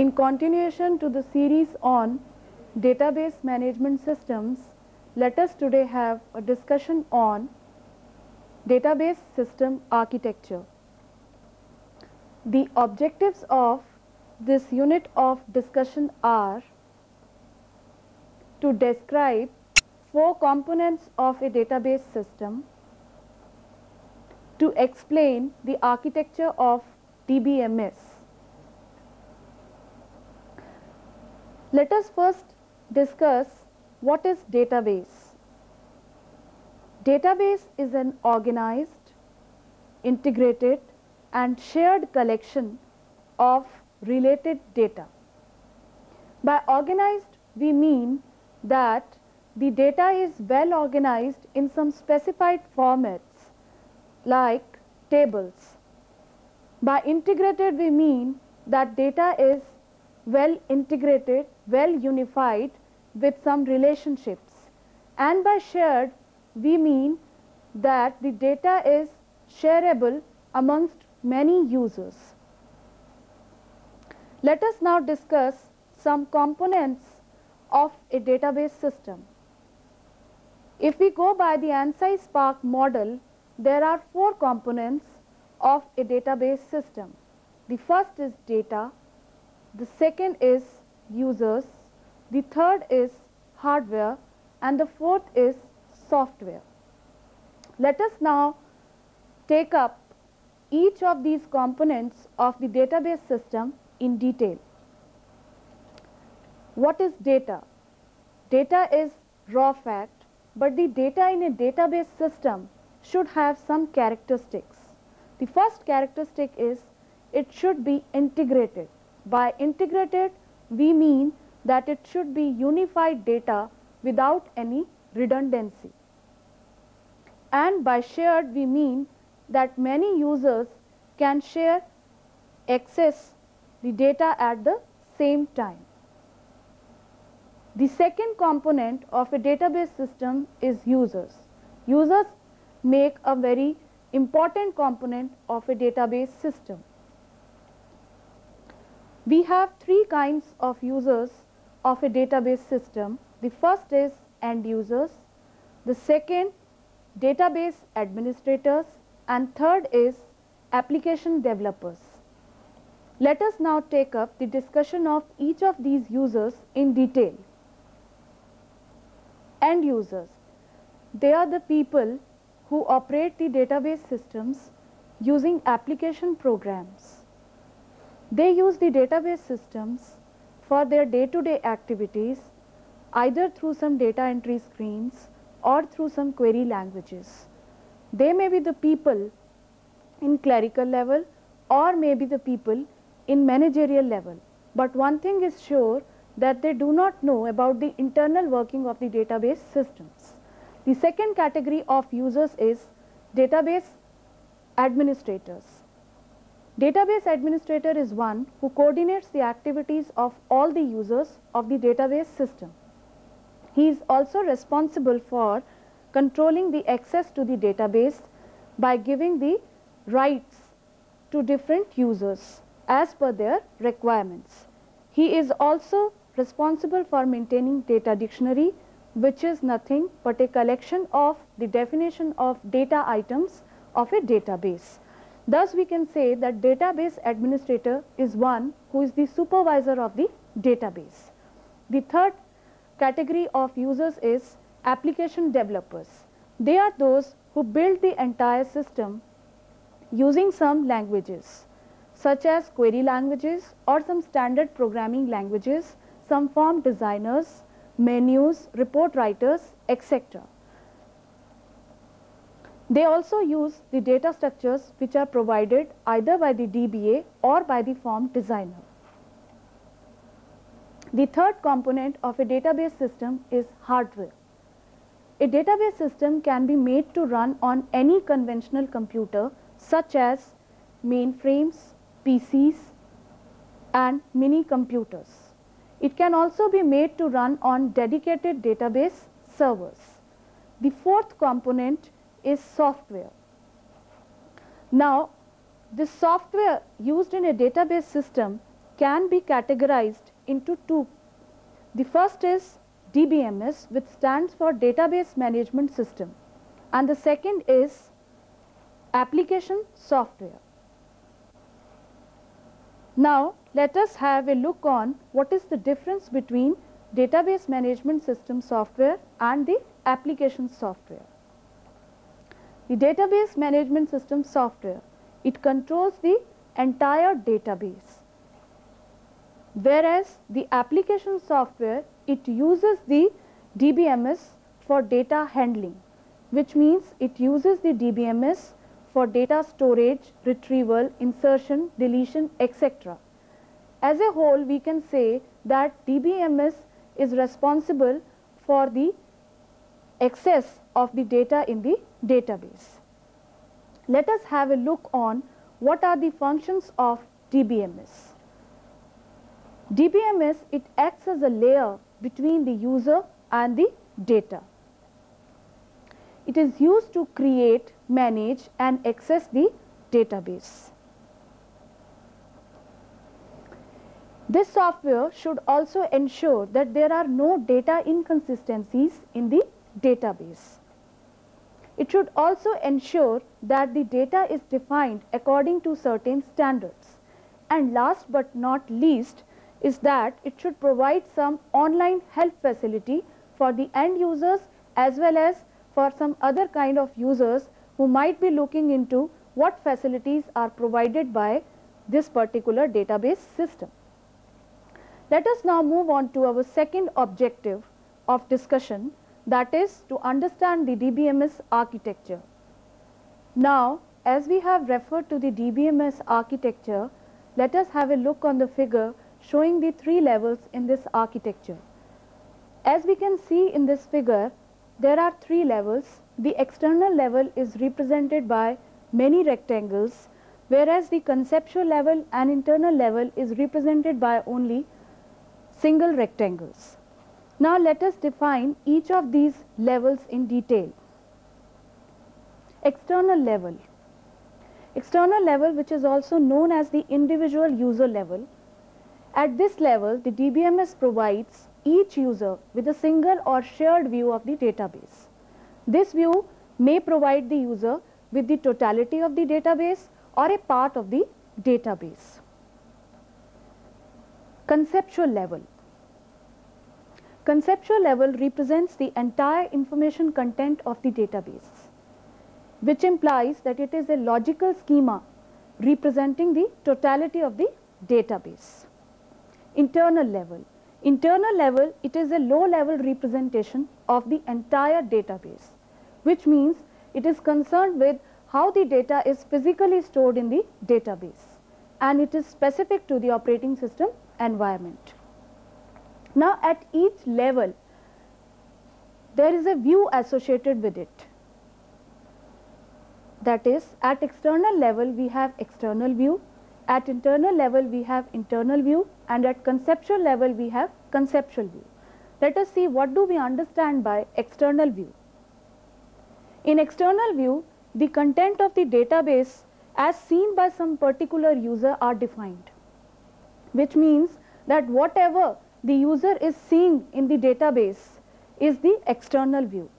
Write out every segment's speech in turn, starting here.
In continuation to the series on database management systems, let us today have a discussion on database system architecture. The objectives of this unit of discussion are to describe 4 components of a database system, to explain the architecture of DBMS. Let us first discuss what is database. Database is an organized, integrated and shared collection of related data. By organized, we mean that the data is well organized in some specified formats like tables. By integrated, we mean that data is well integrated, well unified with some relationships. And by shared, we mean that the data is shareable amongst many users. Let us now discuss some components of a database system. If we go by the ANSI Spark model, there are 4 components of a database system. The first is data, the second is users, the third is hardware, and the fourth is software. Let us now take up each of these components of the database system in detail. What is data? Data is raw fact, but the data in a database system should have some characteristics. The first characteristic is it should be integrated. By integrated, we mean that it should be unified data without any redundancy. And by shared, we mean that many users can share access the data at the same time. The second component of a database system is users. Users make a very important component of a database system. We have 3 kinds of users of a database system. The first is end users, the second database administrators, and third is application developers. Let us now take up the discussion of each of these users in detail. End users, they are the people who operate the database systems using application programs. They use the database systems for their day-to-day activities, either through some data entry screens or through some query languages. They may be the people in clerical level or may be the people in managerial level. But one thing is sure, that they do not know about the internal working of the database systems. The second category of users is database administrators. Database administrator is one who coordinates the activities of all the users of the database system. He is also responsible for controlling the access to the database by giving the rights to different users as per their requirements. He is also responsible for maintaining data dictionary, which is nothing but a collection of the definition of data items of a database. Thus, we can say that database administrator is one who is the supervisor of the database. The third category of users is application developers. They are those who build the entire system using some languages such as query languages or some standard programming languages, some form designers, menus, report writers, etc. They also use the data structures which are provided either by the DBA or by the form designer. The third component of a database system is hardware. A database system can be made to run on any conventional computer such as mainframes, PCs and mini computers. It can also be made to run on dedicated database servers. The fourth component is software. Now, this software used in a database system can be categorized into two. The first is DBMS, which stands for Database Management System, and the second is application software. Now let us have a look on what is the difference between database management system software and the application software. The database management system software, it controls the entire database, whereas the application software, it uses the DBMS for data handling, which means it uses the DBMS for data storage, retrieval, insertion, deletion, etc. As a whole, we can say that DBMS is responsible for the access of the data in the database. Let us have a look on what are the functions of DBMS. DBMS, it acts as a layer between the user and the data. It is used to create, manage and access the database. This software should also ensure that there are no data inconsistencies in the database. It should also ensure that the data is defined according to certain standards. And last but not least is that it should provide some online help facility for the end users as well as for some other kind of users who might be looking into what facilities are provided by this particular database system. Let us now move on to our second objective of discussion, that is to understand the DBMS architecture. Now, as we have referred to the DBMS architecture, let us have a look on the figure showing the three levels in this architecture. As we can see in this figure, there are three levels. The external level is represented by many rectangles, whereas the conceptual level and internal level is represented by only single rectangles. Now let us define each of these levels in detail. External level. External level, which is also known as the individual user level. At this level, the DBMS provides each user with a single or shared view of the database. This view may provide the user with the totality of the database or a part of the database. Conceptual level. Conceptual level represents the entire information content of the database, which implies that it is a logical schema representing the totality of the database. Internal level. Internal level, it is a low level representation of the entire database, which means it is concerned with how the data is physically stored in the database, and it is specific to the operating system environment. Now at each level, there is a view associated with it. That is, at external level we have external view, at internal level we have internal view, and at conceptual level we have conceptual view. Let us see what do we understand by external view. In external view, the content of the database as seen by some particular user are defined, which means that whatever the user is seeing in the database is the external view.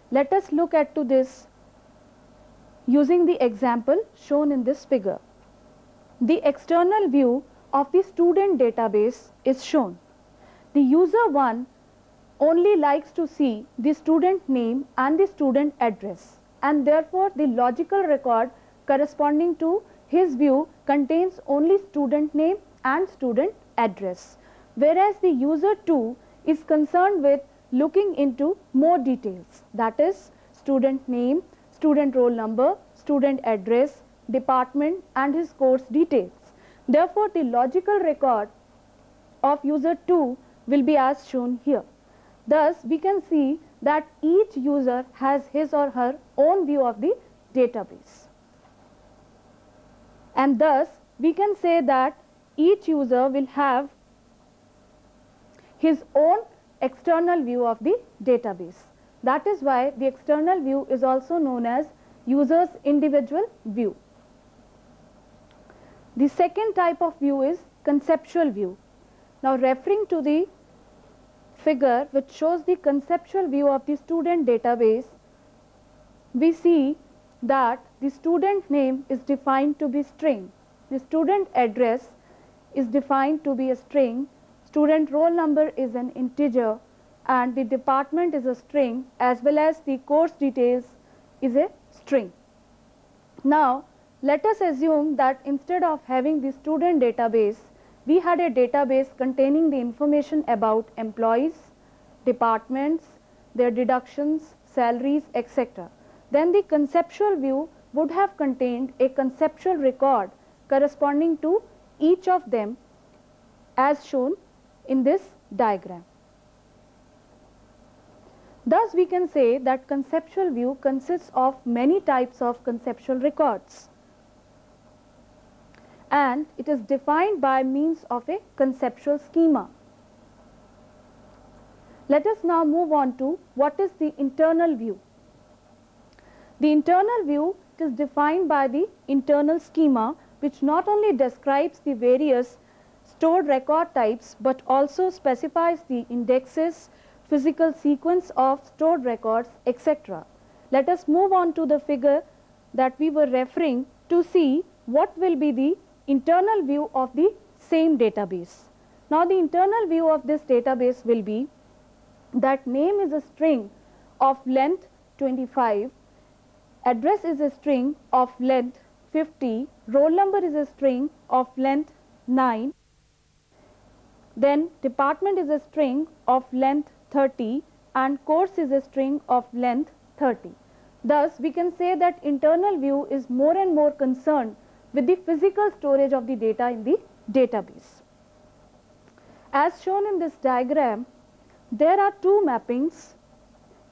Let us look at to this using the example shown in this figure. The external view of the student database is shown. The user 1 only likes to see the student name and the student address, and therefore the logical record corresponding to his view contains only student name and student address, whereas the user 2 is concerned with looking into more details, that is student name, student roll number, student address, department and his course details. Therefore, the logical record of user 2 will be as shown here. Thus, we can see that each user has his or her own view of the database. And thus, we can say that each user will have his own external view of the database. That is why the external view is also known as user's individual view. The second type of view is conceptual view. Now referring to the figure which shows the conceptual view of the student database, we see that the student name is defined to be string, the student address is defined to be a string, student roll number is an integer, and the department is a string, as well as the course details is a string. Now let us assume that instead of having the student database, we had a database containing the information about employees, departments, their deductions, salaries, etc. Then the conceptual view would have contained a conceptual record corresponding to each of them as shown in this diagram. Thus we can say that conceptual view consists of many types of conceptual records, and it is defined by means of a conceptual schema. Let us now move on to what is the internal view. The internal view is defined by the internal schema, which not only describes the various stored record types but also specifies the indexes, physical sequence of stored records, etc. Let us move on to the figure that we were referring to see what will be the internal view of the same database. Now the internal view of this database will be that name is a string of length 25, address is a string of length 50, roll number is a string of length 9, then department is a string of length 30 and course is a string of length 30. Thus we can say that internal view is more and more concerned with the physical storage of the data in the database. As shown in this diagram, there are two mappings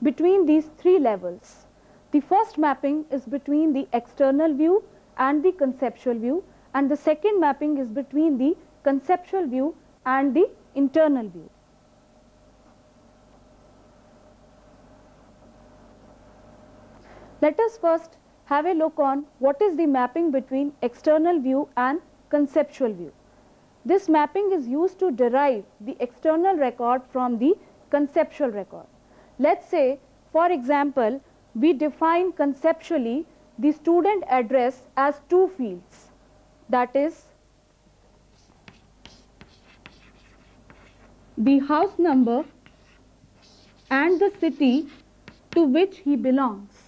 between these three levels. The first mapping is between the external view and the conceptual view, and the second mapping is between the conceptual view and the internal view. Let us first have a look on what is the mapping between external view and conceptual view. This mapping is used to derive the external record from the conceptual record. Let's say, for example, we define conceptually the student address as two fields, that is the house number and the city to which he belongs.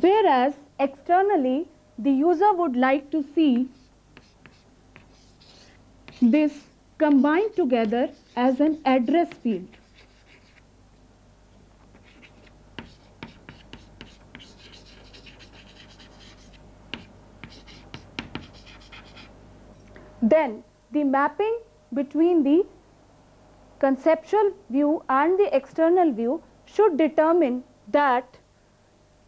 Whereas externally the user would like to see this combined together as an address field. Then the mapping between the conceptual view and the external view should determine that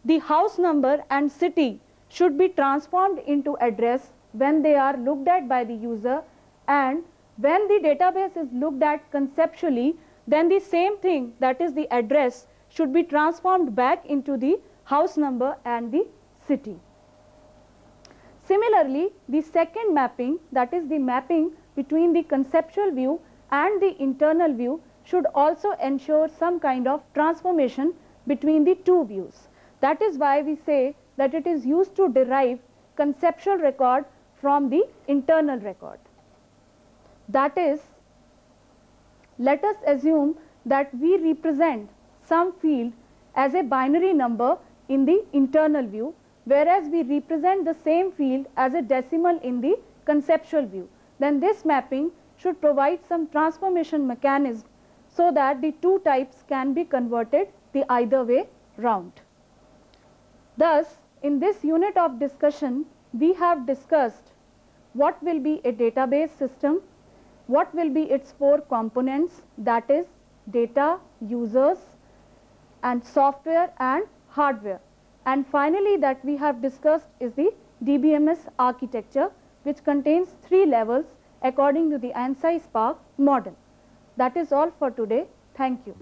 the house number and city should be transformed into address when they are looked at by the user, and when the database is looked at conceptually, then the same thing, that is the address, should be transformed back into the house number and the city. Similarly, the second mapping, that is the mapping between the conceptual view and the internal view, should also ensure some kind of transformation between the two views. That is why we say that it is used to derive conceptual record from the internal record. That is, let us assume that we represent some field as a binary number in the internal view, whereas we represent the same field as a decimal in the conceptual view. Then this mapping should provide some transformation mechanism so that the two types can be converted the either way round. Thus, in this unit of discussion, we have discussed what will be a database system, what will be its four components, that is data, users, and software and hardware. And finally, that we have discussed is the DBMS architecture, which contains three levels according to the ANSI Spark model. That is all for today. Thank you.